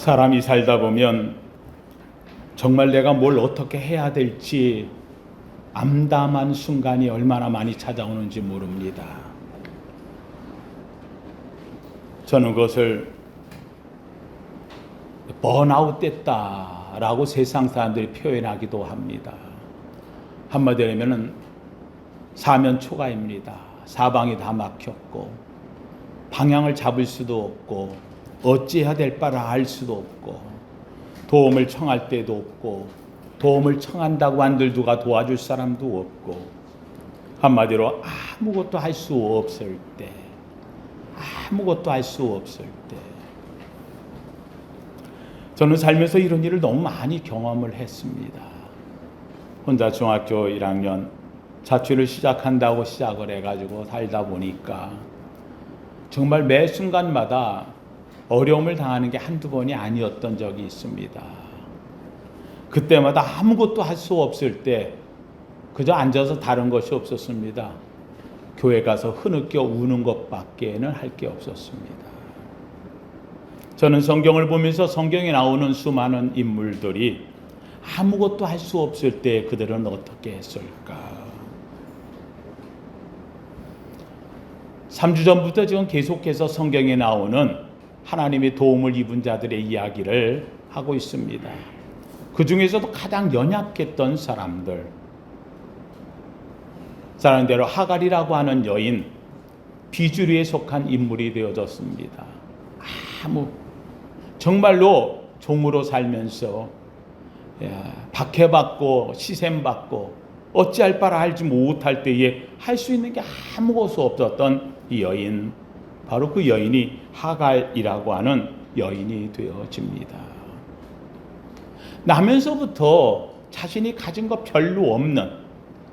사람이 살다 보면 정말 내가 뭘 어떻게 해야 될지 암담한 순간이 얼마나 많이 찾아오는지 모릅니다. 저는 그것을 번아웃 됐다라고 세상 사람들이 표현하기도 합니다. 한마디로 하면은 사면 초가입니다. 사방이 다 막혔고 방향을 잡을 수도 없고 어찌해야 될 바를 알 수도 없고 도움을 청할 때도 없고 도움을 청한다고 한들 누가 도와줄 사람도 없고 한마디로 아무것도 할 수 없을 때, 아무것도 할 수 없을 때 저는 살면서 이런 일을 너무 많이 경험을 했습니다. 혼자 중학교 1학년 자취를 시작한다고 시작을 해가지고 살다 보니까 정말 매 순간마다 어려움을 당하는 게 한두 번이 아니었던 적이 있습니다. 그때마다 아무것도 할 수 없을 때 그저 앉아서 다른 것이 없었습니다. 교회 가서 흐느껴 우는 것밖에는 할 게 없었습니다. 저는 성경을 보면서 성경에 나오는 수많은 인물들이 아무것도 할 수 없을 때 그들은 어떻게 했을까? 3주 전부터 지금 계속해서 성경에 나오는 하나님의 도움을 입은 자들의 이야기를 하고 있습니다. 그 중에서도 가장 연약했던 사람들, 사람대로 하갈이라고 하는 여인, 비주류에 속한 인물이 되어졌습니다. 정말로 종으로 살면서 박해받고 시샘받고 어찌할 바를 알지 못할 때에 할 수 있는 게 아무것도 없었던 이 여인, 바로 그 여인이 하갈이라고 하는 여인이 되어집니다. 나면서부터 자신이 가진 것 별로 없는,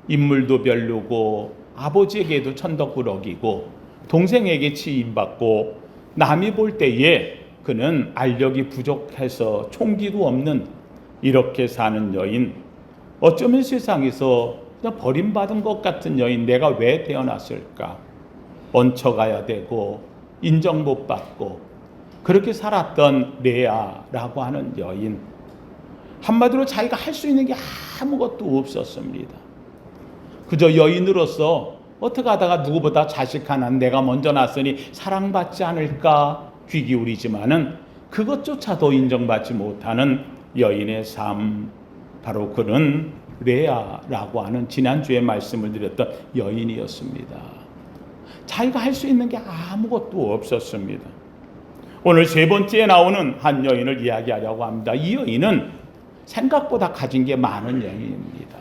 인물도 별로고 아버지에게도 천덕꾸러기고 동생에게 치임받고 남이 볼 때에 그는 알력이 부족해서 총기도 없는 이렇게 사는 여인, 어쩌면 세상에서 그냥 버림받은 것 같은 여인, 내가 왜 태어났을까? 얹혀가야 되고 인정 못 받고 그렇게 살았던 레아라고 하는 여인, 한마디로 자기가 할 수 있는 게 아무것도 없었습니다. 그저 여인으로서 어떻게 하다가 누구보다 자식 하나 내가 먼저 낳았으니 사랑받지 않을까 귀 기울이지만은 그것조차도 인정받지 못하는 여인의 삶, 바로 그는 레아라고 하는 지난주에 말씀을 드렸던 여인이었습니다. 자기가 할 수 있는 게 아무것도 없었습니다. 오늘 세 번째에 나오는 한 여인을 이야기하려고 합니다. 이 여인은 생각보다 가진 게 많은 여인입니다.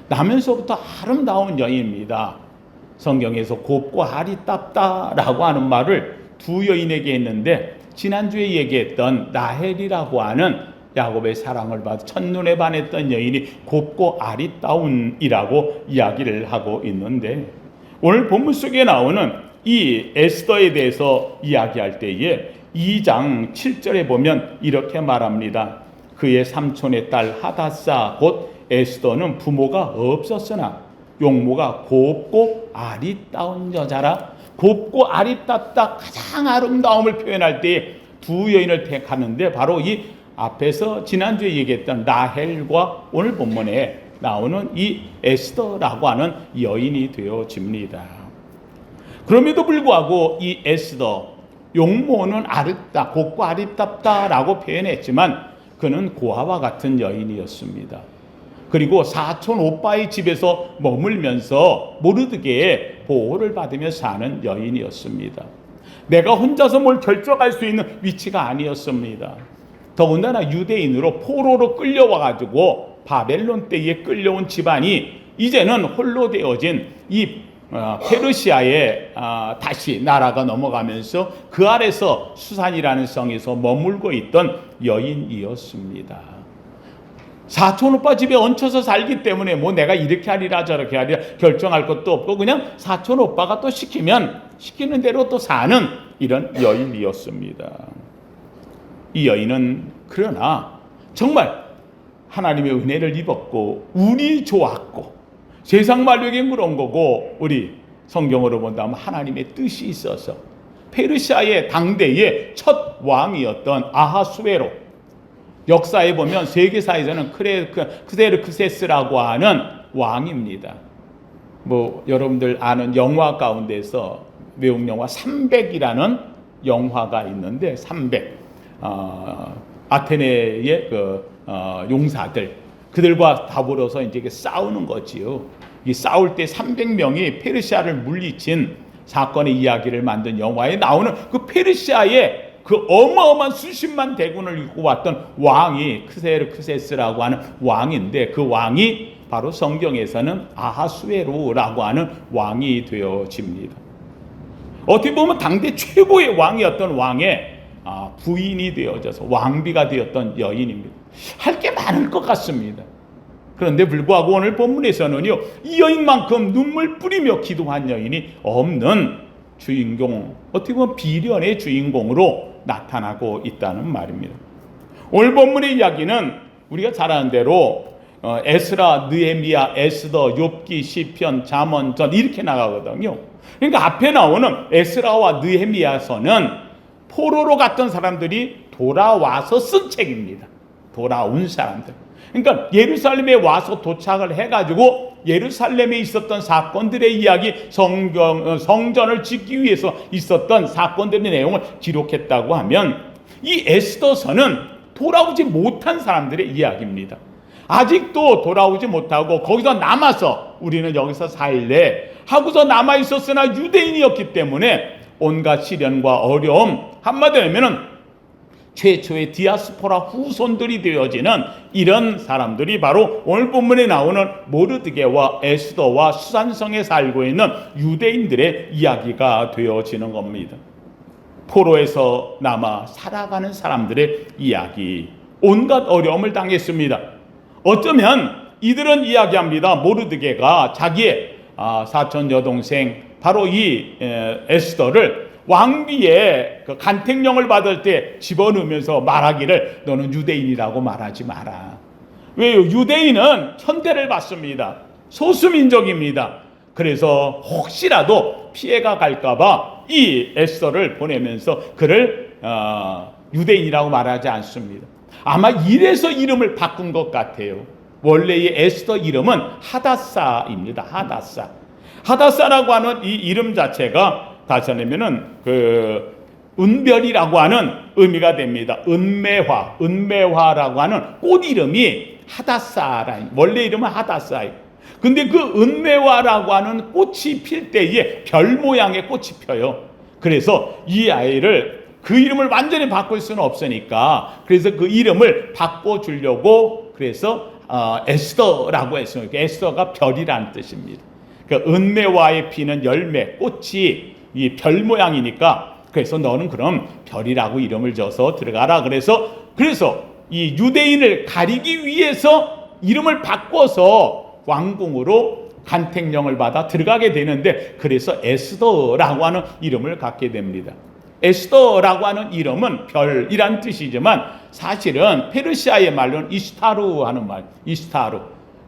나면서부터 아름다운 여인입니다. 성경에서 곱고 알이 답다라고 하는 말을 두 여인에게 했는데, 지난주에 얘기했던 라헬이라고 하는 야곱의 사랑을 받아 첫눈에 반했던 여인이 곱고 아리따운이라고 이야기를 하고 있는데, 오늘 본문 속에 나오는 이 에스더에 대해서 이야기할 때에 2장 7절에 보면 이렇게 말합니다. 그의 삼촌의 딸 하다사 곧 에스더는 부모가 없었으나 용모가 곱고 아리따운 여자라. 곱고 아리따다 가장 아름다움을 표현할 때 두 여인을 택하는데, 바로 이 앞에서 지난주에 얘기했던 라헬과 오늘 본문에 나오는 이 에스더라고 하는 여인이 되어집니다. 그럼에도 불구하고 이 에스더, 용모는 아름다, 곱고 아리따다라고 표현했지만 그는 고아와 같은 여인이었습니다. 그리고 사촌 오빠의 집에서 머물면서 모르드게의 보호를 받으며 사는 여인이었습니다. 내가 혼자서 뭘 결정할 수 있는 위치가 아니었습니다. 더군다나 유대인으로 포로로 끌려와가지고 바벨론 때에 끌려온 집안이 이제는 홀로 되어진 이 페르시아에 다시 나라가 넘어가면서 그 아래서 수산이라는 성에서 머물고 있던 여인이었습니다. 사촌 오빠 집에 얹혀서 살기 때문에 뭐 내가 이렇게 하리라 저렇게 하리라 결정할 것도 없고 그냥 사촌 오빠가 또 시키면 시키는 대로 또 사는 이런 여인이었습니다. 이 여인은 그러나 정말 하나님의 은혜를 입었고 운이 좋았고, 세상 말로 그런 거고 우리 성경으로 본다면 하나님의 뜻이 있어서 페르시아의 당대의 첫 왕이었던 아하수에로, 역사에 보면 세계사에서는 크세르크세스라고 하는 왕입니다. 뭐 여러분들 아는 영화 가운데서 외국 영화 300이라는 영화가 있는데 300 아테네의 용사들, 그들과 더불어서 이제 싸우는 거지요. 이 싸울 때 300명이 페르시아를 물리친 사건의 이야기를 만든 영화에 나오는 그 페르시아의 그 어마어마한 수십만 대군을 이끌고 왔던 왕이 크세르크세스라고 하는 왕인데, 그 왕이 바로 성경에서는 아하수에로라고 하는 왕이 되어집니다. 어떻게 보면 당대 최고의 왕이었던 왕의 부인이 되어져서 왕비가 되었던 여인입니다. 할 게 많을 것 같습니다. 그런데 불구하고 오늘 본문에서는요, 이 여인만큼 눈물 뿌리며 기도한 여인이 없는 주인공, 어떻게 보면 비련의 주인공으로 나타나고 있다는 말입니다. 오늘 본문의 이야기는 우리가 잘 아는 대로 에스라, 느헤미야, 에스더, 욥기, 시편, 잠언, 전 이렇게 나가거든요. 그러니까 앞에 나오는 에스라와 느헤미야서는 포로로 갔던 사람들이 돌아와서 쓴 책입니다. 돌아온 사람들. 그러니까 예루살렘에 와서 도착을 해가지고 예루살렘에 있었던 사건들의 이야기, 성전을 짓기 위해서 있었던 사건들의 내용을 기록했다고 하면, 이 에스더서는 돌아오지 못한 사람들의 이야기입니다. 아직도 돌아오지 못하고 거기서 남아서 우리는 여기서 살래 하고서 남아 있었으나 유대인이었기 때문에 온갖 시련과 어려움, 한마디로 하면은 최초의 디아스포라 후손들이 되어지는 이런 사람들이 바로 오늘 본문에 나오는 모르드게와 에스더와 수산성에 살고 있는 유대인들의 이야기가 되어지는 겁니다. 포로에서 남아 살아가는 사람들의 이야기, 온갖 어려움을 당했습니다. 어쩌면 이들은 이야기합니다. 모르드게가 자기의 사촌 여동생 바로 이 에스더를 왕비의 그 간택령을 받을 때 집어넣으면서 말하기를 너는 유대인이라고 말하지 마라. 왜요? 유대인은 천대를 받습니다. 소수민족입니다. 그래서 혹시라도 피해가 갈까봐 이 에스더를 보내면서 그를 유대인이라고 말하지 않습니다. 아마 이래서 이름을 바꾼 것 같아요. 원래의 에스더 이름은 하다사입니다. 하다사라고 하는 이 이름 자체가 다시 하면은 은별이라고 하는 의미가 됩니다. 은매화라고 하는 꽃 이름이 하다사라. 원래 이름은 하다사예요. 근데 그 은매화라고 하는 꽃이 필 때에 별 모양의 꽃이 펴요. 그래서 이 아이를 그 이름을 완전히 바꿀 수는 없으니까 그래서 그 이름을 바꿔주려고 그래서 에스더라고 했어요. 에스더가 별이라는 뜻입니다. 그러니까 은매화에 피는 열매, 꽃이 이 별 모양이니까 그래서 너는 그럼 별이라고 이름을 줘서 들어가라. 그래서 이 유대인을 가리기 위해서 이름을 바꿔서 왕궁으로 간택령을 받아 들어가게 되는데, 그래서 에스더라고 하는 이름을 갖게 됩니다. 에스더라고 하는 이름은 별이란 뜻이지만 사실은 페르시아의 말로는 이스타루 하는 말, 이스타루.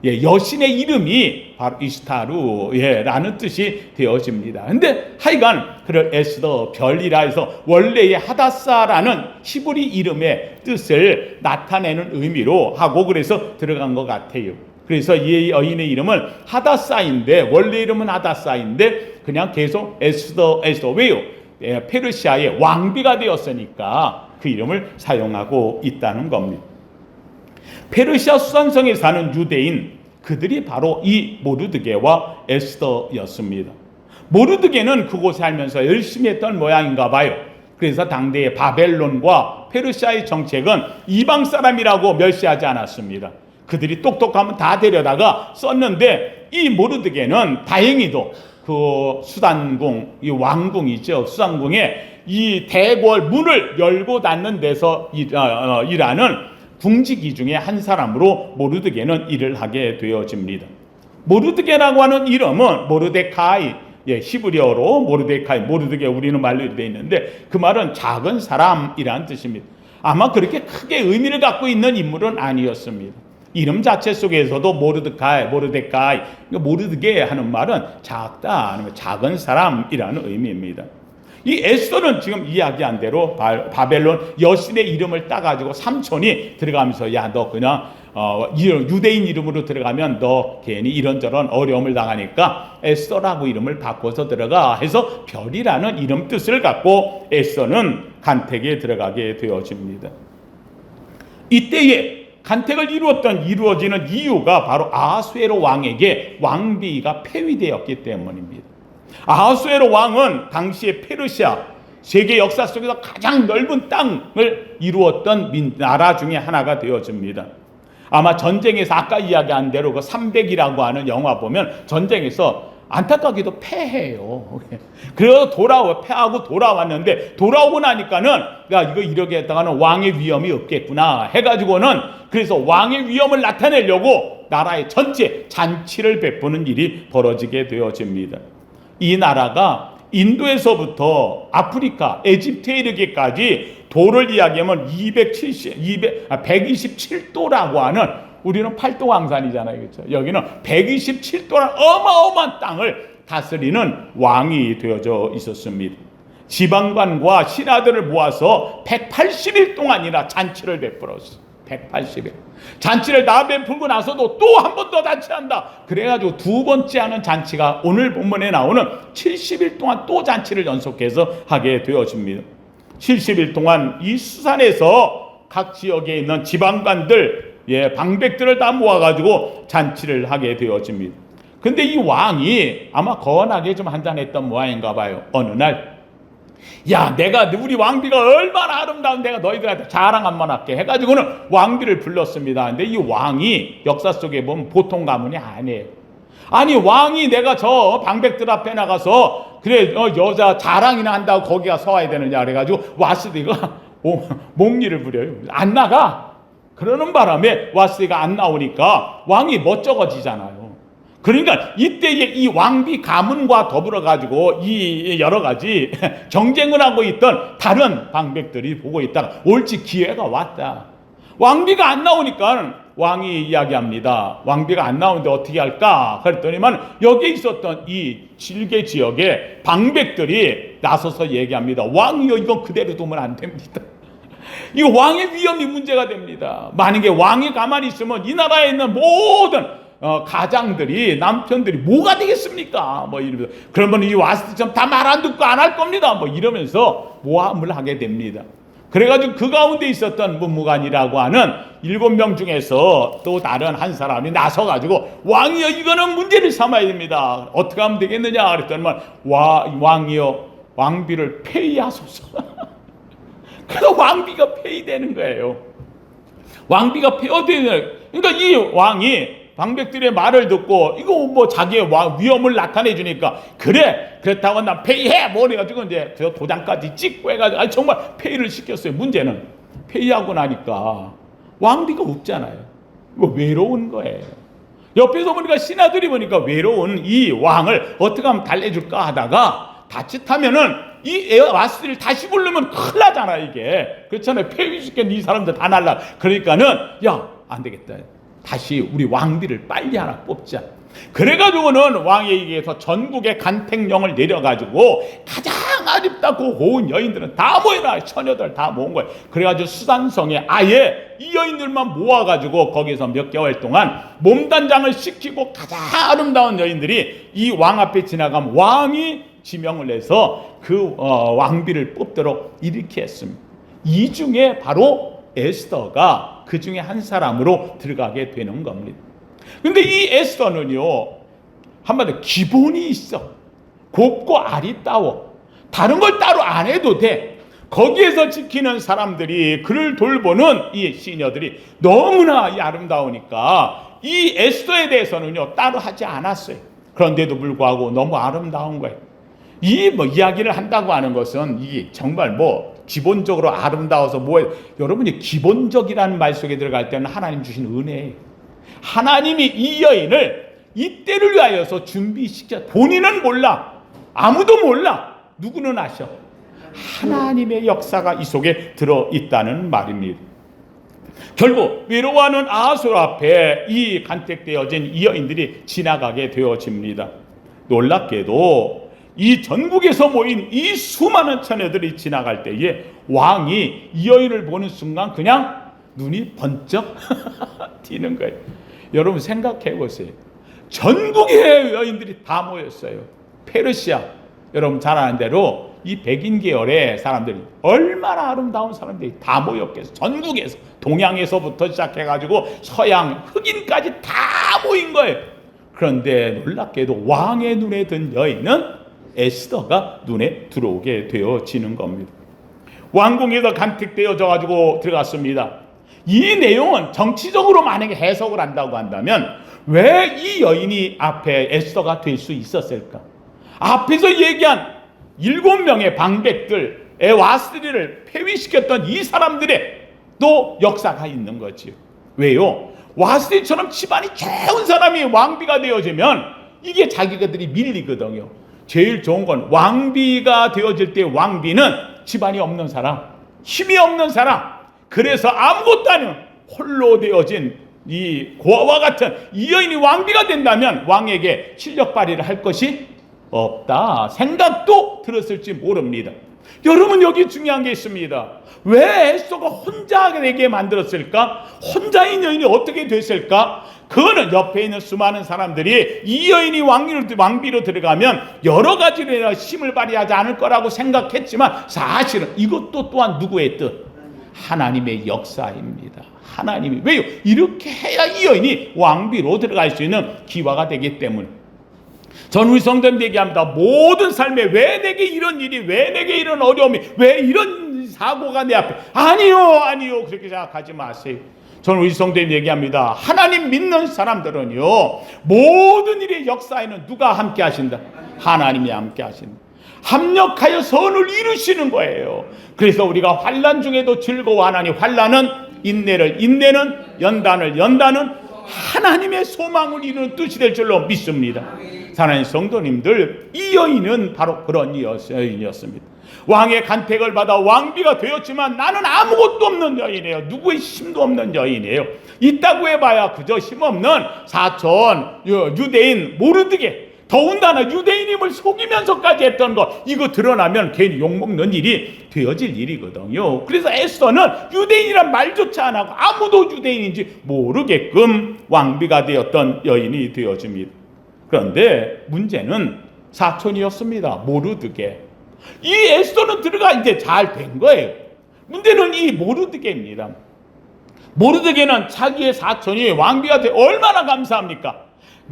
여신의 이름이 바로 이스타루라는 뜻이 되어집니다. 근데 하여간 그를 에스더 별이라 해서 원래의 하다사라는 히브리 이름의 뜻을 나타내는 의미로 하고 그래서 들어간 것 같아요. 그래서 이 여인의 이름은 하다사인데, 원래 이름은 하다사인데 그냥 계속 에스더. 왜요? 페르시아의 왕비가 되었으니까 그 이름을 사용하고 있다는 겁니다. 페르시아 수산성에 사는 유대인, 그들이 바로 이 모르드게와 에스더였습니다. 모르드게는 그곳에 살면서 열심히 했던 모양인가 봐요. 그래서 당대의 바벨론과 페르시아의 정책은 이방 사람이라고 멸시하지 않았습니다. 그들이 똑똑하면 다 데려다가 썼는데, 이 모르드게는 다행히도 그 수단궁, 이 왕궁이죠. 수단궁에 이 대궐 문을 열고 닫는 데서 일하는 궁지기 중에 한 사람으로 모르드게는 일을 하게 되어집니다. 모르드게라고 하는 이름은 모르데카이, 히브리어로 모르드게 우리는 말로 되어 있는데 그 말은 작은 사람이라는 뜻입니다. 아마 그렇게 크게 의미를 갖고 있는 인물은 아니었습니다. 이름 자체 속에서도 모르데카이, 모르드게 하는 말은 작다, 아니면 작은 사람이라는 의미입니다. 이 에스더는 지금 이야기한 대로 바벨론 여신의 이름을 따가지고 삼촌이 들어가면서 야, 너 그냥 유대인 이름으로 들어가면 너 괜히 이런저런 어려움을 당하니까 에스더라고 이름을 바꿔서 들어가 해서 별이라는 이름 뜻을 갖고 에스더는 간택에 들어가게 되어집니다. 이때에 간택을 이루어지는 이유가 바로 아하수에로 왕에게 왕비가 폐위되었기 때문입니다. 아하수에로 왕은 당시의 페르시아 세계 역사 속에서 가장 넓은 땅을 이루었던 나라 중에 하나가 되어집니다. 아마 전쟁에서 아까 이야기한 대로 그 300이라고 하는 영화 보면 전쟁에서 안타깝게도 패해요. 그래서 패하고 돌아왔는데 돌아오고 나니까는 야, 이거 이렇게 했다가는 왕의 위험이 없겠구나 해가지고는 그래서 왕의 위험을 나타내려고 나라의 전체 잔치를 베푸는 일이 벌어지게 되어집니다. 이 나라가 인도에서부터 아프리카, 에집트에 이르기까지 도를 이야기하면 127도라고 하는, 우리는 8도 황산이잖아요. 그렇죠? 여기는 127도라는 어마어마한 땅을 다스리는 왕이 되어져 있었습니다. 지방관과 신하들을 모아서 180일 동안이나 잔치를 베풀었어요. 180일. 잔치를 다 베풀고 나서도 또 한 번 더 잔치한다. 그래가지고 두 번째 하는 잔치가 오늘 본문에 나오는 70일 동안 또 잔치를 연속해서 하게 되어집니다. 70일 동안 이 수산에서 각 지역에 있는 지방관들, 방백들을 다 모아가지고 잔치를 하게 되어집니다. 근데 이 왕이 아마 거원하게 좀 한잔했던 모양인가 봐요. 어느 날, 야, 내가 우리 왕비가 얼마나 아름다운 내가 너희들한테 자랑 한번 할게 해가지고는 왕비를 불렀습니다. 근데 이 왕이 역사 속에 보면 보통 가문이 아니에요. 아니, 왕이 내가 저 방백들 앞에 나가서 그래 여자 자랑이나 한다고 거기 가서 와야 되느냐 그래가지고 와스디가 몽리를 부려요. 안 나가. 그러는 바람에 와스디가 안 나오니까 왕이 멋쩍어지잖아요. 그러니까 이때에 이 왕비 가문과 더불어 가지고 이 여러 가지 경쟁을 하고 있던 다른 방백들이 보고 있다가 옳지 기회가 왔다. 왕비가 안 나오니까 왕이 이야기합니다. 왕비가 안 나오는데 어떻게 할까? 그랬더니만 여기에 있었던 이 질개 지역의 방백들이 나서서 얘기합니다. 왕이요, 이건 그대로 두면 안 됩니다. 이거 왕의 위험이 문제가 됩니다. 만약에 왕이 가만히 있으면 이 나라에 있는 모든 가장들이, 남편들이 뭐가 되겠습니까? 뭐 이러면서, 그러면 이 와스티처럼 다 말 안 듣고 안 할 겁니다. 뭐 이러면서 모함을 하게 됩니다. 그래가지고 그 가운데 있었던 문무관이라고 하는 7명 중에서 또 다른 한 사람이 나서가지고 왕이여, 이거는 문제를 삼아야 됩니다. 어떻게 하면 되겠느냐 그랬더니 왕이여, 왕비를 폐위하소서. 그래서 왕비가 폐위되는 거예요. 왕비가 폐위되는, 그러니까 이 왕이 방백들의 말을 듣고 이거 뭐 자기의 위험을 나타내 주니까 그래, 그렇다고 난 폐위해 뭐 해가지고 이제 저 도장까지 찍고 해가지고 정말 폐위를 시켰어요. 문제는 폐위하고 나니까 왕비가 없잖아요. 뭐 외로운 거예요. 옆에서 보니까 신하들이 보니까 외로운 이 왕을 어떻게 하면 달래줄까 하다가 자칫하면은 이 와스를 다시 부르면 큰일 나잖아. 이게 그렇잖아요. 폐위시켰는데 이 사람들 다 날라. 그러니까는 야, 안 되겠다, 다시 우리 왕비를 빨리 하나 뽑자. 그래가지고는 왕에게서 전국에 간택령을 내려가지고 가장 아름답고 고운 여인들은 다 모여라. 처녀들 다 모은 거예요. 그래가지고 수산성에 아예 이 여인들만 모아가지고 거기서 몇 개월 동안 몸단장을 시키고 가장 아름다운 여인들이 이 왕 앞에 지나가면 왕이 지명을 해서 그 왕비를 뽑도록 이렇게 했습니다. 이 중에 바로 에스더가 그 중에 한 사람으로 들어가게 되는 겁니다. 근데 이 에스더는요, 한마디로 기본이 있어. 곱고 아리따워. 다른 걸 따로 안 해도 돼. 거기에서 지키는 사람들이, 그를 돌보는 이 시녀들이 너무나 아름다우니까 이 에스더에 대해서는요 따로 하지 않았어요. 그런데도 불구하고 너무 아름다운 거예요. 이 이야기를 한다고 하는 것은 이게 정말 기본적으로 아름다워서 여러분이 기본적이라는 말 속에 들어갈 때는 하나님 주신 은혜예요. 하나님이 이 여인을 이때를 위하여서 준비시켜. 본인은 몰라. 아무도 몰라. 누구는 아셔. 하나님의 역사가 이 속에 들어있다는 말입니다. 결국 외로워하는 아하수 앞에 이 간택되어진 이 여인들이 지나가게 되어집니다. 놀랍게도 이 전국에서 모인 이 수많은 처녀들이 지나갈 때에 왕이 이 여인을 보는 순간 그냥 눈이 번쩍 띄는 거예요. 여러분 생각해 보세요. 전국의 여인들이 다 모였어요. 페르시아, 여러분 잘 아는 대로 이 백인 계열의 사람들이 얼마나 아름다운 사람들이 다 모였겠어. 전국에서 동양에서부터 시작해가지고 서양 흑인까지 다 모인 거예요. 그런데 놀랍게도 왕의 눈에 든 여인은 에스더가 눈에 들어오게 되어지는 겁니다. 왕궁에서 간택되어져 가지고 들어갔습니다. 이 내용은 정치적으로 만약에 해석을 한다고 한다면 왜 이 여인이 앞에 에스더가 될 수 있었을까? 앞에서 얘기한 7명의 방백들, 와스리를 폐위시켰던 이 사람들의 또 역사가 있는 거지요. 왜요? 와스리처럼 집안이 좋은 사람이 왕비가 되어지면 이게 자기들이 밀리거든요. 제일 좋은 건 왕비가 되어질 때 왕비는 집안이 없는 사람, 힘이 없는 사람, 그래서 아무것도 아닌 홀로 되어진 이 고아와 같은 이 여인이 왕비가 된다면 왕에게 실력 발휘를 할 것이 없다 생각도 들었을지 모릅니다. 여러분 여기 중요한 게 있습니다. 왜 에스더가 혼자 되게 만들었을까? 혼자인 여인이 어떻게 됐을까? 그거는 옆에 있는 수많은 사람들이 이 여인이 왕비로 들어가면 여러 가지로 힘을 발휘하지 않을 거라고 생각했지만 사실은 이것도 또한 누구의 뜻? 하나님의 역사입니다. 하나님이 왜요? 이렇게 해야 이 여인이 왕비로 들어갈 수 있는 기화가 되기 때문에. 전 우리 성도님 얘기합니다. 모든 삶에 왜 내게 이런 일이, 왜 내게 이런 어려움이, 왜 이런 사고가 내 앞에, 아니요 그렇게 생각하지 마세요. 저는 우리 성도님 얘기합니다. 하나님 믿는 사람들은요, 모든 일의 역사에는 누가 함께 하신다? 하나님이 함께 하신다. 합력하여 선을 이루시는 거예요. 그래서 우리가 환난 중에도 즐거워하나니 환난은 인내를, 인내는 연단을, 연단은 하나님의 소망을 이루는 뜻이 될 줄로 믿습니다. 사랑하는 성도님들, 이 여인은 바로 그런 여인이었습니다. 왕의 간택을 받아 왕비가 되었지만 나는 아무것도 없는 여인이에요. 누구의 힘도 없는 여인이에요. 있다고 해봐야 그저 힘없는 사촌 유대인 모르드게, 더군다나 유대인임을 속이면서까지 했던 것, 이거 드러나면 괜히 욕먹는 일이 되어질 일이거든요. 그래서 에스더는 유대인이란 말조차 안 하고 아무도 유대인인지 모르게끔 왕비가 되었던 여인이 되어집니다. 그런데 문제는 사촌이었습니다. 모르드게. 이 에스더는 들어가 이제 잘 된 거예요. 문제는 이 모르드게입니다. 모르드게는 자기의 사촌이 왕비가 돼 얼마나 감사합니까?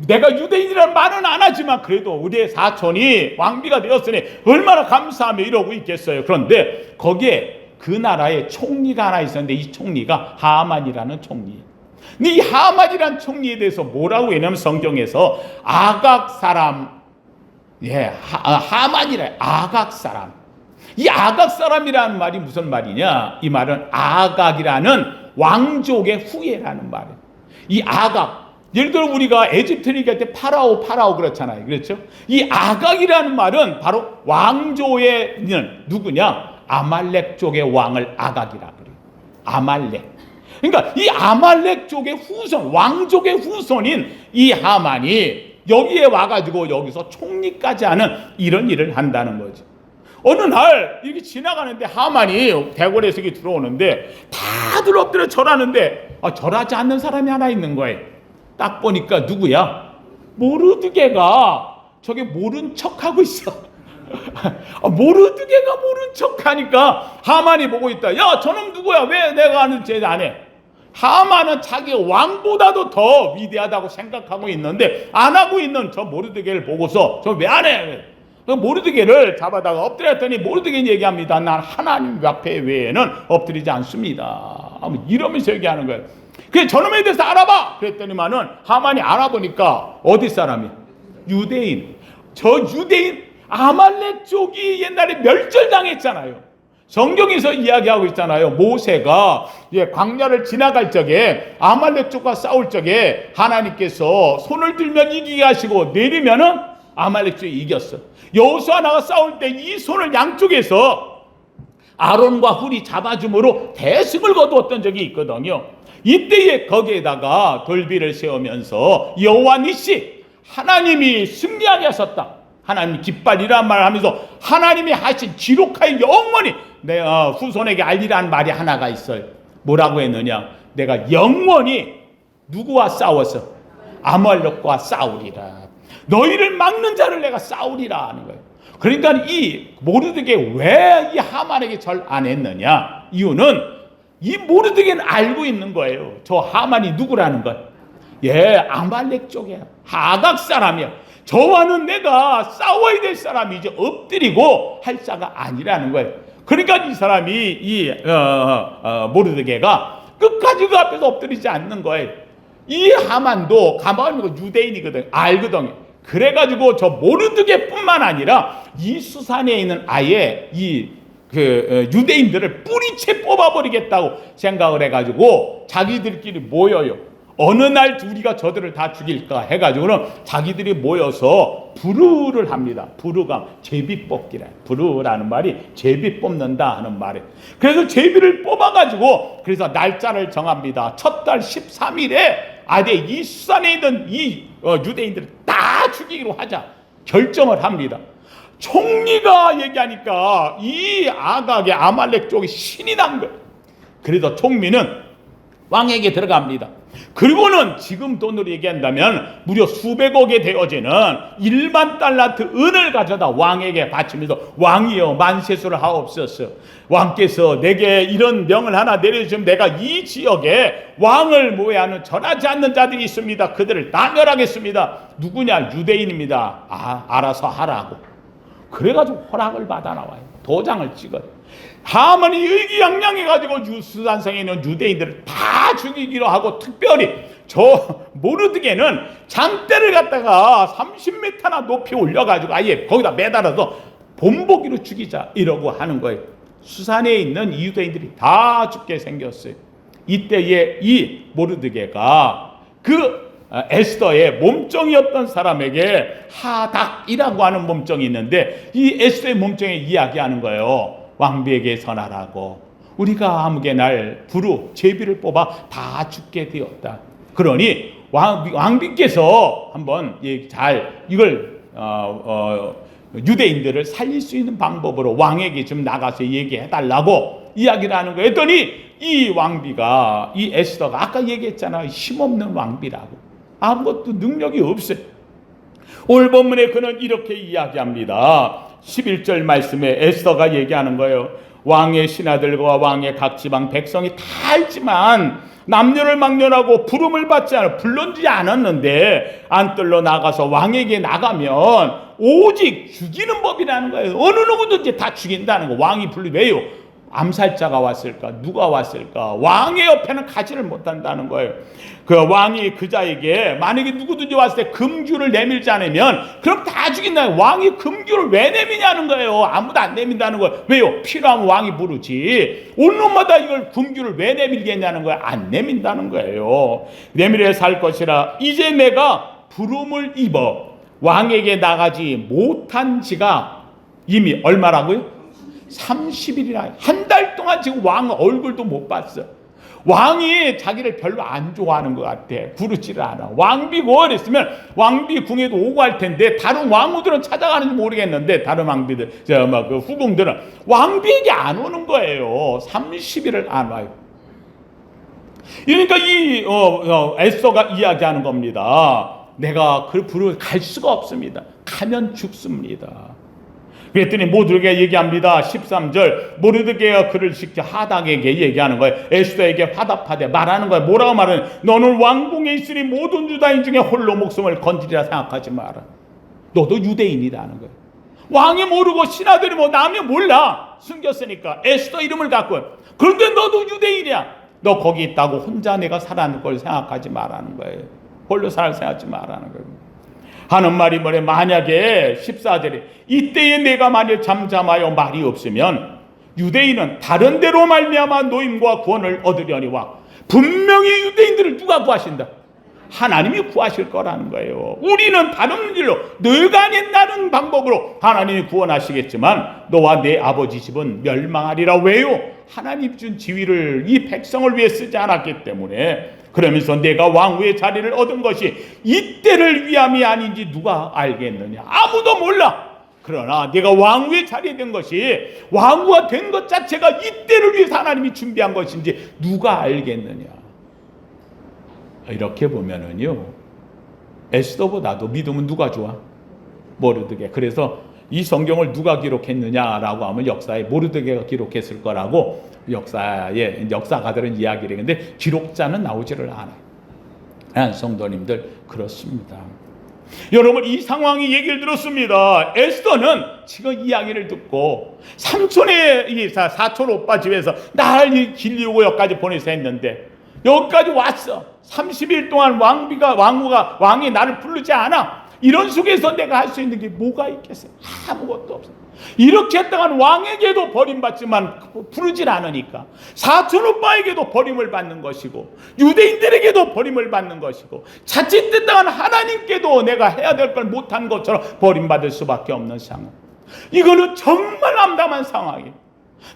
내가 유대인이라는 말은 안 하지만 그래도 우리의 사촌이 왕비가 되었으니 얼마나 감사하며 이러고 있겠어요. 그런데 거기에 그 나라의 총리가 하나 있었는데 이 총리가 하만이라는 총리. 근데 이 하만이라는 총리에 대해서 뭐라고 했냐면 성경에서 아각 사람, 하만이래. 아각 사람. 이 아각 사람이라는 말이 무슨 말이냐? 이 말은 아각이라는 왕족의 후예라는 말이에요. 이 아각. 예를 들어 우리가 에집트 얘기할 때 파라오 그렇잖아요. 그렇죠? 이 아각이라는 말은 바로 왕조의 누구냐? 아말렉 쪽의 왕을 아각이라 그래요. 아말렉. 그러니까 이 아말렉 쪽의 후손, 왕족의 후손인 이 하만이 여기에 와가지고 여기서 총리까지 하는 이런 일을 한다는 거죠. 어느 날 이렇게 지나가는데 하만이 대궐에서 들어오는데 다들 엎드려 절하는데 절하지 않는 사람이 하나 있는 거예요. 딱 보니까 누구야? 모르드게가 저게 모른 척하고 있어. 모르드게가 모른 척하니까 하만이 보고 있다. 야, 저놈 누구야? 왜 내가 아는 쟤 안 해? 하만은 자기 왕보다도 더 위대하다고 생각하고 있는데 안 하고 있는 저 모르드게를 보고서 저 왜 안 해? 모르드게를 잡아다가 엎드렸더니 모르드게는 얘기합니다. 난 하나님 앞에 외에는 엎드리지 않습니다. 이러면서 얘기하는 거예요. 그래 저놈에 대해서 알아봐. 그랬더니만은 하만이 알아보니까 어디 사람이야? 유대인. 저 유대인 아말렉 쪽이 옛날에 멸절당했잖아요. 성경에서 이야기하고 있잖아요. 모세가 광야를 지나갈 적에 아말렉 쪽과 싸울 적에 하나님께서 손을 들면 이기게 하시고 내리면은 아말렉 쪽이 이겼어. 여호수아 나가 싸울 때 이 손을 양쪽에서 아론과 훌이 잡아줌으로 대승을 거두었던 적이 있거든요. 이때에 거기에다가 돌비를 세우면서 여호와 니시 하나님이 승리하게 하셨다. 하나님 깃발이란 말을 하면서 하나님이 하신 기록하여 영원히 내 후손에게 알리라는 말이 하나가 있어요. 뭐라고 했느냐? 내가 영원히 누구와 싸워서 아말렉과 싸우리라. 너희를 막는 자를 내가 싸우리라 하는 거예요. 그러니까 이 모르드게 왜 이 하만에게 절 안 했느냐? 이유는 이 모르드게는 알고 있는 거예요. 저 하만이 누구라는 걸. 예, 아말렉 쪽이야. 하각 사람이야. 저와는 내가 싸워야 될 사람이 이제 엎드리고 할 자가 아니라는 거예요. 그러니까 이 사람이 이 모르드게가 끝까지 그 앞에서 엎드리지 않는 거예요. 이 하만도 가만히 유대인이거든. 알거든요. 그래가지고 저 모르드게뿐만 아니라 이 수산에 있는 아예 이 유대인들을 뿌리채 뽑아버리겠다고 생각을 해가지고 자기들끼리 모여요. 어느 날 우리가 저들을 다 죽일까 해가지고는 자기들이 모여서 부르를 합니다. 부르가 제비 뽑기래. 부르라는 말이 제비 뽑는다 하는 말이에요. 그래서 제비를 뽑아가지고 그래서 날짜를 정합니다. 첫 달 13일에 아대 이 수산에 있는 이 유대인들을 다 죽이기로 하자 결정을 합니다. 총리가 얘기하니까 이 아각의 아말렉 쪽이 신이 난 거예요. 그래서 총리는 왕에게 들어갑니다. 그리고는 지금 돈으로 얘기한다면 무려 수백억에 되어지는 1만 달란트 은을 가져다 왕에게 바치면서 왕이여 만세수를 하옵소서. 왕께서 내게 이런 명을 하나 내려주시면 내가 이 지역에 왕을 모해하는 절하지 않는 자들이 있습니다. 그들을 다 멸하겠습니다. 누구냐? 유대인입니다. 알아서 하라고. 그래가지고 허락을 받아 나와요. 도장을 찍어요. 하만이 의기양양해가지고 수산성에 있는 유대인들을 다 죽이기로 하고 특별히 저 모르드게는 장대를 갖다가 30m나 높이 올려가지고 아예 거기다 매달아서 본보기로 죽이자 이러고 하는 거예요. 수산에 있는 이 유대인들이 다 죽게 생겼어요. 이때에 이 모르드게가 에스더의 몸종이었던 사람에게 하닥이라고 하는 몸종이 있는데 이 에스더의 몸종에 이야기하는 거예요. 왕비에게 선하라고 우리가 아무개 날 부르 제비를 뽑아 다 죽게 되었다. 그러니 왕비께서 한번 잘 이걸 유대인들을 살릴 수 있는 방법으로 왕에게 좀 나가서 얘기해달라고 이야기를 하는 거예요. 했더니 이 왕비가 이 에스더가 아까 얘기했잖아요. 힘없는 왕비라고. 아무것도 능력이 없어요. 오늘 본문에 그는 이렇게 이야기합니다. 11절 말씀에 에스더가 얘기하는 거예요. 왕의 신하들과 왕의 각 지방 백성이 다 알지만 남녀를 막론하고 부름을 받지 않아 불러주지 않았는데 안뜰로 나가서 왕에게 나가면 오직 죽이는 법이라는 거예요. 어느 누구든지 다 죽인다는 거. 왕이 왜요? 암살자가 왔을까? 누가 왔을까? 왕의 옆에는 가지를 못한다는 거예요. 그 왕이 그자에게 만약에 누구든지 왔을 때 금규를 내밀지 않으면 그럼 다 죽인다. 왕이 금규를 왜 내미냐는 거예요. 아무도 안 내민다는 거예요. 왜요? 필요하면 왕이 부르지. 온 놈마다 이걸 금규를 왜 내밀겠냐는 거예요. 안 내민다는 거예요. 내밀어 살 것이라 이제 내가 부름을 입어 왕에게 나가지 못한 지가 이미 얼마라고요? 30일이나 한 달 동안 지금 왕 얼굴도 못 봤어. 왕이 자기를 별로 안 좋아하는 것 같아. 부르지를 않아. 왕비고 그랬으면 왕비 궁에도 오고 할 텐데 다른 왕후들은 찾아가는지 모르겠는데 다른 왕비들 그 후궁들은 왕비에게 안 오는 거예요. 30일을 안 와요. 그러니까 이 에스더가 이야기하는 겁니다. 내가 그 부르러 갈 수가 없습니다. 가면 죽습니다. 그랬더니 모두에게 얘기합니다. 13절 모르드게가 그를 시켜 하닥에게 얘기하는 거예요. 에스더에게 화답하되 말하는 거예요. 뭐라고 말하는? 너는 왕궁에 있으니 모든 유다인 중에 홀로 목숨을 건지리라 생각하지 마라. 너도 유대인이라는 거예요. 왕이 모르고 신하들이 남이 몰라. 숨겼으니까 에스더 이름을 갖고. 그런데 너도 유대인이야. 너 거기 있다고 혼자 내가 살아는 걸 생각하지 말라는 거예요. 홀로 살 생각하지 말라는 거예요. 하는 말이 뭐래? 만약에 14절에 이때에 내가 만일 잠잠하여 말이 없으면 유대인은 다른 데로 말미암아 노임과 구원을 얻으려니와 분명히 유대인들을 누가 구하신다? 하나님이 구하실 거라는 거예요. 우리는 다른 길로 너가 아닌다는 방법으로 하나님이 구원하시겠지만 너와 내 아버지 집은 멸망하리라. 왜요? 하나님 준 지위를 이 백성을 위해 쓰지 않았기 때문에 그러면서 내가 왕후의 자리를 얻은 것이 이때를 위함이 아닌지 누가 알겠느냐? 아무도 몰라. 그러나 내가 왕후의 자리에 된 것이, 왕후가 된 것 자체가 이때를 위해서 하나님이 준비한 것인지 누가 알겠느냐? 이렇게 보면은요, 에스더보다도 믿음은 누가 좋아? 모르드게. 그래서 이 성경을 누가 기록했느냐라고 하면 역사에 모르드게가 기록했을 거라고 역사가들은 이야기를 했는데 기록자는 나오지를 않아요. 성도님들, 그렇습니다. 여러분, 이 상황이 얘기를 들었습니다. 에스더는 지금 이야기를 듣고 삼촌의 사촌 오빠 집에서 날 길리우고 여기까지 보내서 했는데 여기까지 왔어. 30일 동안 왕이 나를 부르지 않아. 이런 속에서 내가 할 수 있는 게 뭐가 있겠어요? 아무것도 없어. 이렇게 했다간 왕에게도 버림받지만 부르질 않으니까 사촌 오빠에게도 버림을 받는 것이고 유대인들에게도 버림을 받는 것이고 자칫했다간 하나님께도 내가 해야 될 걸 못한 것처럼 버림받을 수밖에 없는 상황. 이거는 정말 암담한 상황이에요.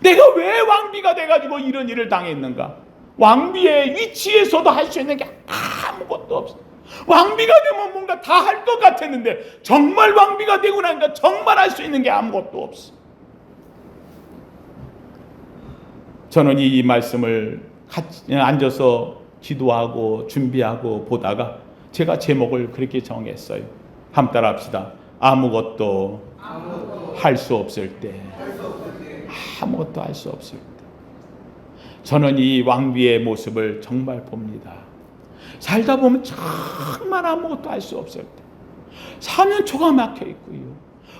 내가 왜 왕비가 돼가지고 이런 일을 당했는가? 왕비의 위치에서도 할 수 있는 게 아무것도 없어. 왕비가 되면 뭔가 다 할 것 같았는데 정말 왕비가 되고 나니까 정말 할 수 있는 게 아무것도 없어. 저는 이 말씀을 같이 앉아서 기도하고 준비하고 보다가 제가 제목을 그렇게 정했어요. 한번 따라합시다. 아무것도 할 수 없을 때. 아무것도 할 수 없을 때. 저는 이 왕비의 모습을 정말 봅니다. 살다 보면 정말 아무것도 할 수 없을 때, 사면 초가 막혀 있고요,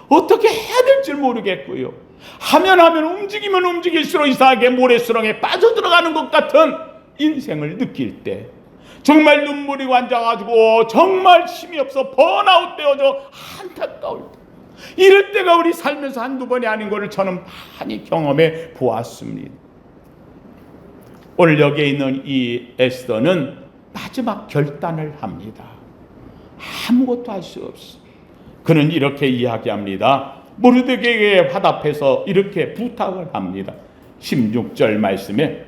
어떻게 해야 될지 모르겠고요, 하면 움직이면 움직일수록 이상하게 모래수렁에 빠져들어가는 것 같은 인생을 느낄 때, 정말 눈물이 관자가지고 정말 힘이 없어 번아웃 되어져 안타까울 때, 이럴 때가 우리 살면서 한두 번이 아닌 것을 저는 많이 경험해 보았습니다. 오늘 여기에 있는 이 에스더는 마지막 결단을 합니다. 아무것도 할 수 없어. 그는 이렇게 이야기합니다. 모르드게에게 화답해서 이렇게 부탁을 합니다. 16절 말씀에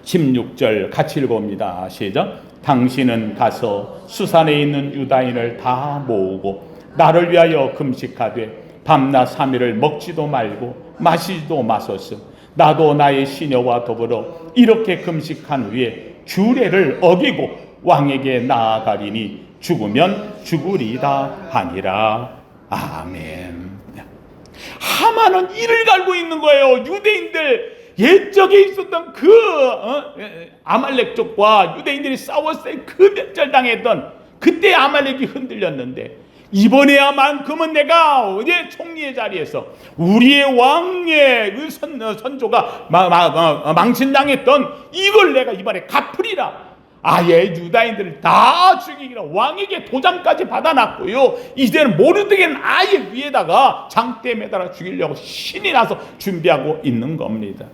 16절 같이 읽어봅니다. 시작. 당신은 가서 수산에 있는 유다인을 다 모으고 나를 위하여 금식하되 밤낮 3일을 먹지도 말고 마시지도 마소서. 나도 나의 시녀와 더불어 이렇게 금식한 후에 규례를 어기고 왕에게 나아가리니 죽으면 죽으리다 하니라. 아멘. 하만은 이를 갈고 있는 거예요. 유대인들 옛적에 있었던 아말렉 쪽과 유대인들이 싸웠을 때 멸절당했던 그때 아말렉이 흔들렸는데 이번에야만큼은 내가 어제 총리의 자리에서 우리의 왕의 선조가 망신당했던 이걸 내가 이번에 갚으리라. 아예 유다인들을 다 죽이기라 왕에게 도장까지 받아놨고요. 이제는 모르드게는 아예 위에다가 장대에 매달아 죽이려고 신이 나서 준비하고 있는 겁니다.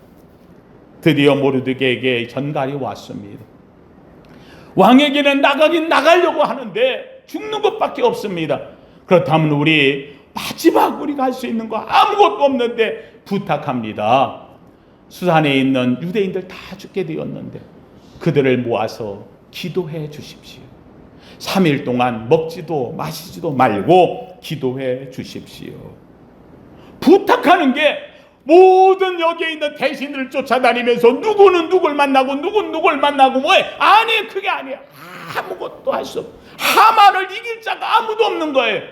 드디어 모르드게에게 전갈이 왔습니다. 왕에게는 나가려고 하는데 죽는 것밖에 없습니다. 그렇다면 우리 마지막 우리가 할 수 있는 거 아무것도 없는데 부탁합니다. 수산에 있는 유대인들 다 죽게 되었는데 그들을 모아서 기도해 주십시오. 3일 동안 먹지도 마시지도 말고 기도해 주십시오. 부탁하는 게 모든 여기에 있는 대신들을 쫓아다니면서 누구는 누굴 만나고 누구는 누굴 만나고 뭐해? 아니, 그게 아니야. 아무것도 할 수 없어. 하만을 이길 자가 아무도 없는 거예요.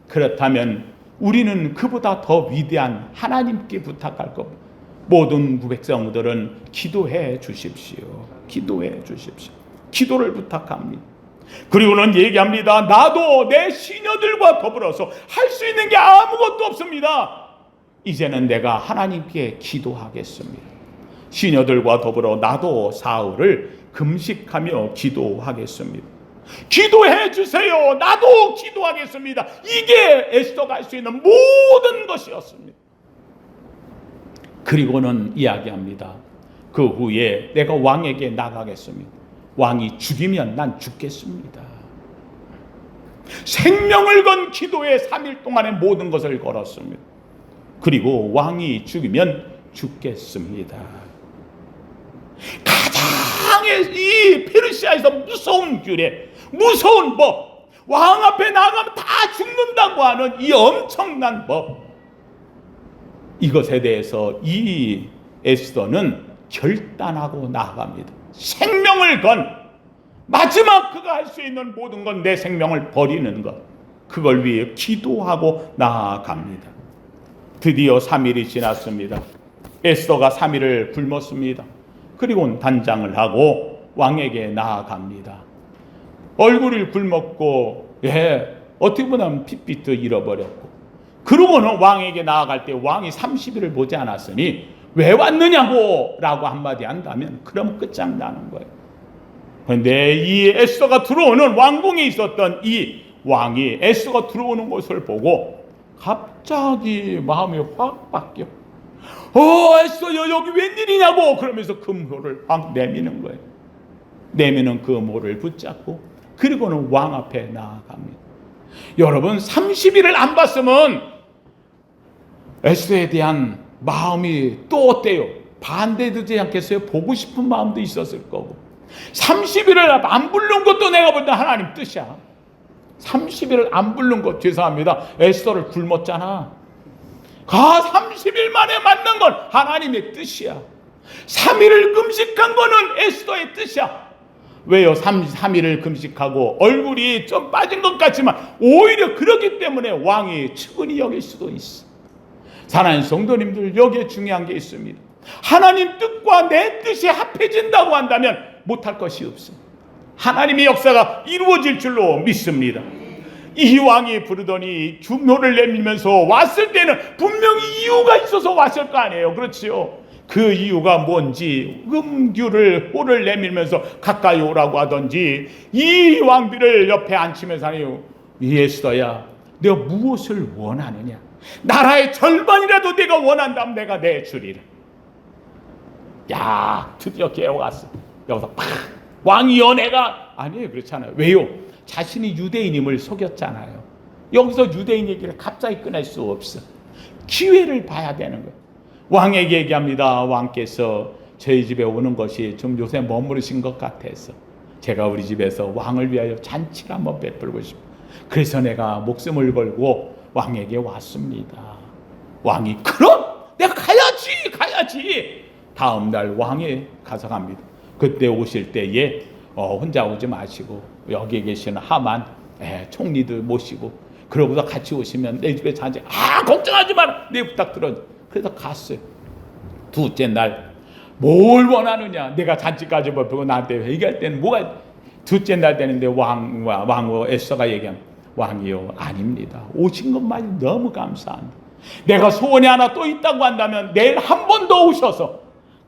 그렇다면 우리는 그보다 더 위대한 하나님께 부탁할 겁니다. 모든 백성들은 기도해 주십시오. 기도해 주십시오. 기도를 부탁합니다. 그리고는 얘기합니다. 나도 내 시녀들과 더불어서 할 수 있는 게 아무것도 없습니다. 이제는 내가 하나님께 기도하겠습니다. 시녀들과 더불어 나도 사흘을 금식하며 기도하겠습니다. 기도해 주세요. 나도 기도하겠습니다. 이게 에스더가 할 수 있는 모든 것이었습니다. 그리고는 이야기합니다. 그 후에 내가 왕에게 나가겠습니다. 왕이 죽이면 난 죽겠습니다. 생명을 건 기도에 3일 동안의 모든 것을 걸었습니다. 그리고 왕이 죽이면 죽겠습니다. 가장 이 페르시아에서 무서운 규례, 무서운 법, 왕 앞에 나가면 다 죽는다고 하는 이 엄청난 법, 이것에 대해서 이 에스더는 결단하고 나아갑니다. 생명을 건 마지막 그가 할 수 있는 모든 건 내 생명을 버리는 것, 그걸 위해 기도하고 나아갑니다. 드디어 3일이 지났습니다. 에스더가 3일을 굶었습니다. 그리고 단장을 하고 왕에게 나아갑니다. 얼굴을 굶었고, 어떻게 보면 핏빛도 잃어버렸고, 그러고는 왕에게 나아갈 때 왕이 30일을 보지 않았으니 왜 왔느냐고 라고 한마디 한다면 그럼 끝장나는 거예요. 그런데 이 에스더가 들어오는 왕궁에 있었던 이 왕이 에스더가 들어오는 것을 보고 갑자기 마음이 확 바뀌어. 에스더 여기 웬일이냐고 그러면서 금호를 확 내미는 거예요. 내미는 그 모를 붙잡고 그리고는 왕 앞에 나아갑니다. 여러분 30일을 안 봤으면 에스더에 대한 마음이 또 어때요? 반대되지 않겠어요? 보고 싶은 마음도 있었을 거고. 30일을 안 부른 것도 내가 볼 때 하나님 뜻이야. 30일을 안 부른 것, 죄송합니다. 에스더를 굶었잖아. 30일 만에 만난 건 하나님의 뜻이야. 3일을 금식한 거는 에스더의 뜻이야. 왜요? 3일을 금식하고 얼굴이 좀 빠진 것 같지만 오히려 그렇기 때문에 왕이 측은히 여길 수도 있어. 사랑하는 성도님들, 여기에 중요한 게 있습니다. 하나님 뜻과 내 뜻이 합해진다고 한다면 못할 것이 없어. 하나님의 역사가 이루어질 줄로 믿습니다. 이 왕이 부르더니 중노를 내밀면서 왔을 때는 분명히 이유가 있어서 왔을 거 아니에요. 그렇지요? 그 이유가 뭔지 호를 내밀면서 가까이 오라고 하던지 이 왕비를 옆에 앉히면서 하네요. 에스더야, 내가 무엇을 원하느냐? 나라의 절반이라도 내가 원한다면 내가 내주리라. 야, 드디어 기회가 왔어. 여기서 팍! 왕이여 내가 아니에요. 그렇잖아요. 왜요? 자신이 유대인임을 속였잖아요. 여기서 유대인 얘기를 갑자기 꺼낼 수 없어. 기회를 봐야 되는 거예요. 왕에게 얘기합니다. 왕께서 저희 집에 오는 것이 좀 요새 머무르신 것 같아서 제가 우리 집에서 왕을 위하여 잔치를 한번 베풀고 싶어. 그래서 내가 목숨을 걸고 왕에게 왔습니다. 왕이 그럼 내가 가야지. 다음 날 왕이 가서 갑니다. 그때 오실 때에 혼자 오지 마시고 여기 계시는 하만 총리들 모시고 그러고서 같이 오시면 내 집에 잔치. 걱정하지 마라. 내 부탁 들어. 그래서 갔어요. 둘째 날 뭘 원하느냐? 내가 잔치까지 보고 나한테 얘기할 때는 뭐가 둘째 날 되는데 왕 에스더가 얘기하면 왕이요 아닙니다. 오신 것만이 너무 감사합니다. 내가 소원이 하나 또 있다고 한다면 내일 한 번 더 오셔서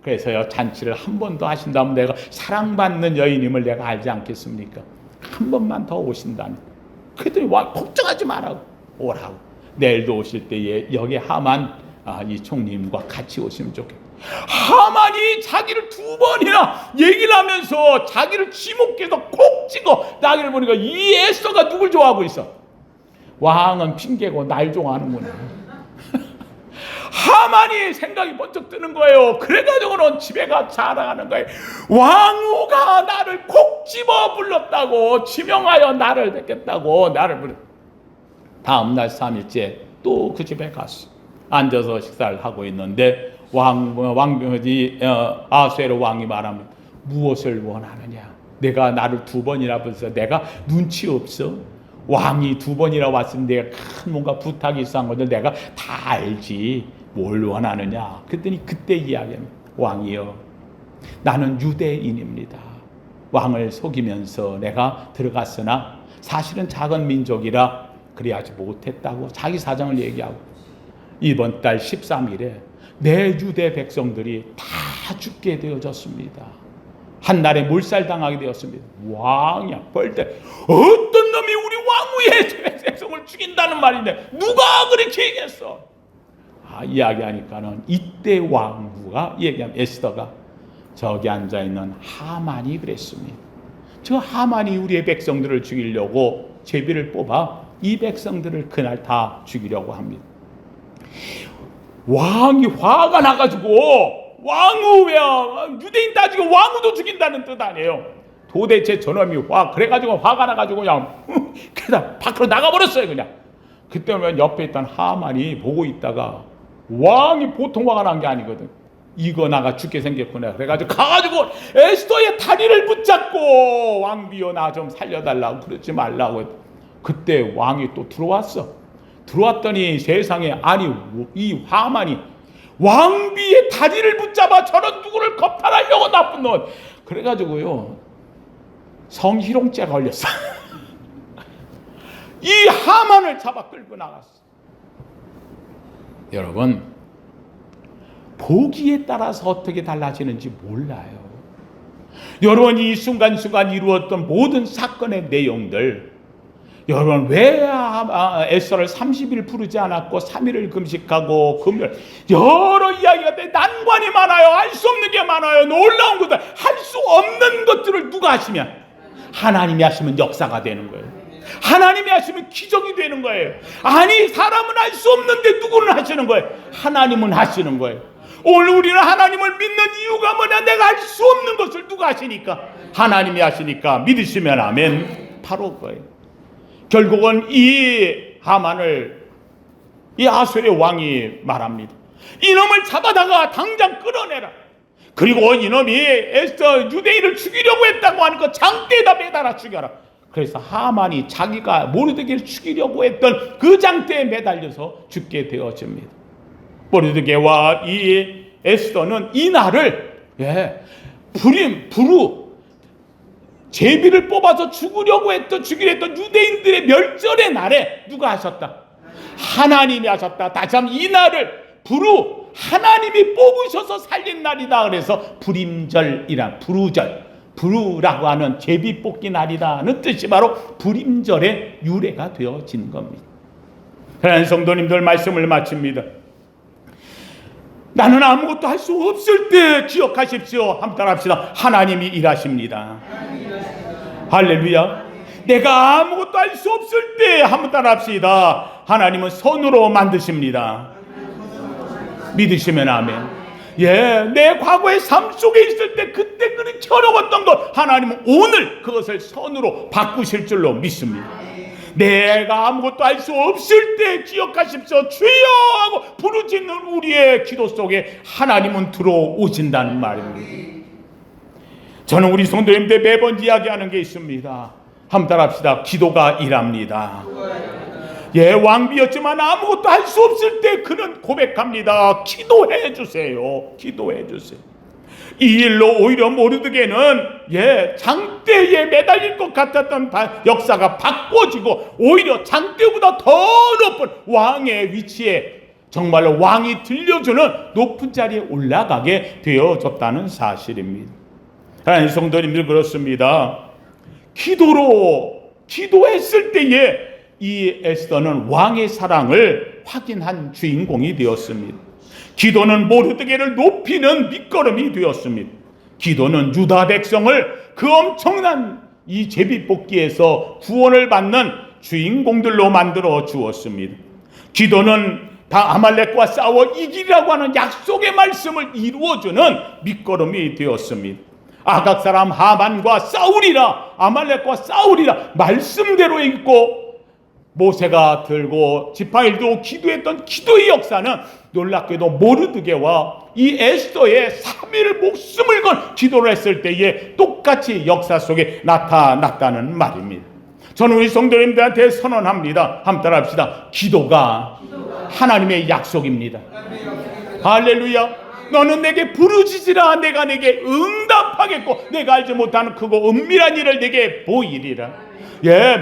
그래서요 잔치를 한 번 더 하신다면 내가 사랑받는 여인임을 내가 알지 않겠습니까? 한 번만 더 오신다면 그랬더니 와 걱정하지 말라고 오라고. 내일도 오실 때에 여기 하만 이 총리님과 같이 오시면 좋겠다. 하만이 자기를 2번이나 얘기를 하면서 자기를 지목해서 콕 찍어 나기를 보니까 이 에스더가 누굴 좋아하고 있어? 왕은 핑계고 날 좋아하는구나. 하만이 생각이 번쩍 드는 거예요. 그래가지고는 집에 가 자랑하는 거예요. 왕후가 나를 콕 집어 불렀다고, 지명하여 나를 뵙겠다고 나를 불렀. 다음 날 3일째 또 그 집에 갔어. 앉아서 식사를 하고 있는데 아수에로 왕이 말합니다. 무엇을 원하느냐? 내가 나를 2번이나 불러서 내가 눈치 없어? 왕이 2번이나 왔으면 내가 큰 뭔가 부탁이 있어한 것을 내가 다 알지. 뭘 원하느냐? 그랬더니 그때 이야기합니다. 왕이여, 나는 유대인입니다. 왕을 속이면서 내가 들어갔으나 사실은 작은 민족이라 그래야지 못했다고 자기 사정을 얘기하고 이번 달 13일에 내 유대 백성들이 다 죽게 되어졌습니다. 한날에 몰살당하게 되었습니다. 왕이야 벌떼 어떤 놈이 우리 왕후의 백성을 죽인다는 말인데 누가 그렇게 얘기했어? 이야기하니까는 이때 왕후가 얘기하면 에스더가 저기 앉아있는 하만이 그랬습니다. 저 하만이 우리의 백성들을 죽이려고 제비를 뽑아 이 백성들을 그날 다 죽이려고 합니다. 왕이 화가 나가지고 왕후야, 유대인 따지고 왕후도 죽인다는 뜻 아니에요. 도대체 저놈이 그래가지고 화가 나가지고 그냥 그냥 밖으로 나가버렸어요. 그냥. 그때면 옆에 있던 하만이 보고 있다가, 왕이 보통 화가 난 게 아니거든. 이거 나가 죽게 생겼구나. 그래가지고 가가지고 에스더의 다리를 붙잡고, 왕비여 나 좀 살려달라고, 그러지 말라고. 그때 왕이 또 들어왔어. 들어왔더니 세상에, 아니 이 하만이 왕비의 다리를 붙잡아 저런 누구를 겁탈하려고, 나쁜 놈. 그래가지고요 성희롱죄가 걸렸어. 이 하만을 잡아 끌고 나갔어. 여러분, 보기에 따라서 어떻게 달라지는지 몰라요. 여러분, 이 순간순간 이루었던 모든 사건의 내용들, 여러분 왜 에스더를 30일 부르지 않았고 3일을 금식하고 금요일, 여러 이야기가 돼. 난관이 많아요. 알 수 없는 게 많아요. 놀라운 것들, 할 수 없는 것들을 누가 하시면, 하나님이 하시면 역사가 되는 거예요. 하나님이 하시면 기적이 되는 거예요. 아니, 사람은 할 수 없는데 누구는 하시는 거예요? 하나님은 하시는 거예요. 오늘 우리는 하나님을 믿는 이유가 뭐냐? 내가 할 수 없는 것을 누가 하시니까? 하나님이 하시니까. 믿으시면 아멘. 바로 그거예요. 결국은 이 하만을 이 아수르의 왕이 말합니다. 이놈을 잡아다가 당장 끌어내라. 그리고 이놈이 에스더 유대인을 죽이려고 했다고 하는 거 장대에다 매달아 죽여라. 그래서 하만이 자기가 모르드게를 죽이려고 했던 그 장대에 매달려서 죽게 되어집니다. 모르드게와 이 에스더는 이 날을 부루 제비를 뽑아서 죽이려 했던 유대인들의 멸절의 날에 누가 하셨다? 하나님이 하셨다. 다시 한번 이 날을 하나님이 뽑으셔서 살린 날이다. 그래서 부루라고 하는 제비 뽑기 날이다는 뜻이 바로 불임절의 유래가 되어진 겁니다. 하나님 성도님들, 말씀을 마칩니다. 나는 아무것도 할 수 없을 때 기억하십시오. 한번 따라합시다. 하나님이 일하십니다. 할렐루야. 내가 아무것도 할 수 없을 때 한번 따라합시다. 하나님은 손으로 만드십니다. 믿으시면 아멘. 내 과거의 삶 속에 있을 때 그때 그렇게 어려웠던 것, 하나님은 오늘 그것을 선으로 바꾸실 줄로 믿습니다. 내가 아무것도 할 수 없을 때 기억하십시오. 주여 하고 부르짖는 우리의 기도 속에 하나님은 들어오신다는 말입니다. 저는 우리 성도님들 매번 이야기하는 게 있습니다. 한번 따라합시다. 기도가 일합니다. 왕비였지만 아무것도 할 수 없을 때 그는 고백합니다. 기도해 주세요. 기도해 주세요. 이 일로 오히려 모르드게는 장대에 매달릴 것 같았던 역사가 바꿔지고, 오히려 장대보다 더 높은 왕의 위치에, 정말로 왕이 들려주는 높은 자리에 올라가게 되어졌다는 사실입니다. 하나님 성도님들, 그렇습니다. 기도했을 때에 이 에스더는 왕의 사랑을 확인한 주인공이 되었습니다. 기도는 모르드게를 높이는 밑거름이 되었습니다. 기도는 유다 백성을 그 엄청난 이 제비뽑기에서 구원을 받는 주인공들로 만들어 주었습니다. 기도는 다 아말렉과 싸워 이기라고 하는 약속의 말씀을 이루어주는 밑거름이 되었습니다. 아각 사람 하만과 싸우리라, 아말렉과 싸우리라 말씀대로 있고, 모세가 들고 지팡이를 들고 기도했던 기도의 역사는 놀랍게도 모르드게와 이 에스더의 3일 목숨을 건 기도를 했을 때에 똑같이 역사 속에 나타났다는 말입니다. 저는 우리 성도님들한테 선언합니다. 한번 따라합시다. 기도가 하나님의 약속입니다. 할렐루야. 너는 내게 부르짖으라, 내가 내게 응답하겠고 내가 알지 못하는 크고 은밀한 일을 내게 보이리라.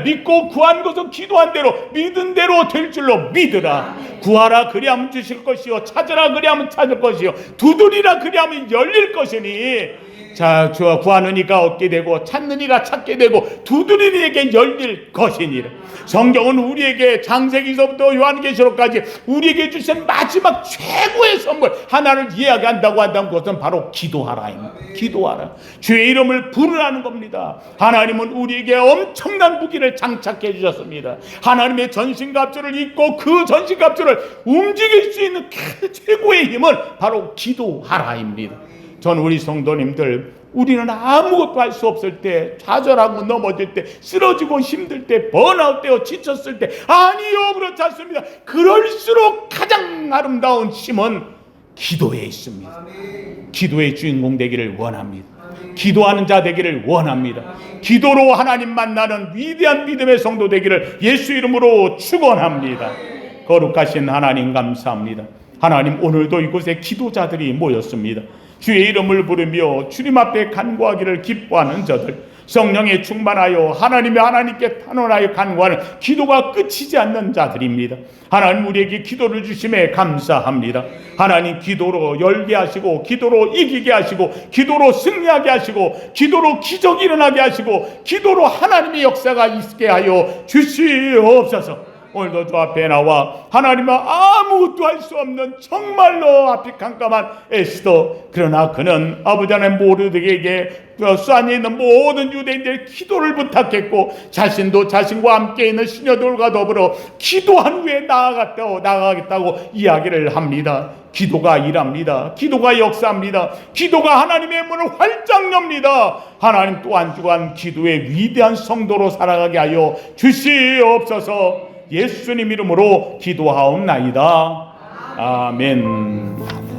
믿고 구한 것은 기도한 대로 믿은 대로 될 줄로 믿으라. 구하라 그리하면 주실 것이요, 찾으라 그리하면 찾을 것이요, 두드리라 그리하면 열릴 것이니 자, 저 구하는 이가 얻게 되고 찾는 이가 찾게 되고 두드리는 이에게 열릴 것이니라. 성경은 우리에게 창세기서부터 요한계시록까지 우리에게 주신 마지막 최고의 선물 하나를 이야기한다고 한다는 것은 바로 기도하라입니다. 기도하라. 주의 이름을 부르라는 겁니다. 하나님은 우리에게 엄청난 무기를 장착해 주셨습니다. 하나님의 전신갑주를 입고 그 전신갑주를 움직일 수 있는 그 최고의 힘은 바로 기도하라입니다. 전 우리 성도님들, 우리는 아무것도 할 수 없을 때, 좌절하고 넘어질 때, 쓰러지고 힘들 때, 번아웃되어 지쳤을 때, 아니요, 그렇지 않습니다. 그럴수록 가장 아름다운 힘은 기도에 있습니다. 기도의 주인공 되기를 원합니다. 기도하는 자 되기를 원합니다. 기도로 하나님 만나는 위대한 믿음의 성도 되기를 예수 이름으로 축원합니다. 거룩하신 하나님 감사합니다. 하나님, 오늘도 이곳에 기도자들이 모였습니다. 주의 이름을 부르며 주님 앞에 간구하기를 기뻐하는 저들, 성령에 충만하여 하나님께 탄원하여 간구하는 기도가 끝이지 않는 자들입니다. 하나님, 우리에게 기도를 주심에 감사합니다. 하나님, 기도로 열게 하시고, 기도로 이기게 하시고, 기도로 승리하게 하시고, 기도로 기적이 일어나게 하시고, 기도로 하나님의 역사가 있게 하여 주시옵소서. 오늘도 주 앞에 나와 하나님은 아무것도 할 수 없는 정말로 앞이 깜깜한 에스더, 그러나 그는 아버지 하나님 모르드에게 수안에 있는 모든 유대인들의 기도를 부탁했고, 자신도 자신과 함께 있는 시녀들과 더불어 기도한 후에 나아가겠다고 이야기를 합니다. 기도가 일합니다. 기도가 역사합니다. 기도가 하나님의 문을 활짝 엽니다. 하나님 또한 주간 기도의 위대한 성도로 살아가게 하여 주시옵소서. 예수님 이름으로 기도하옵나이다. 아멘.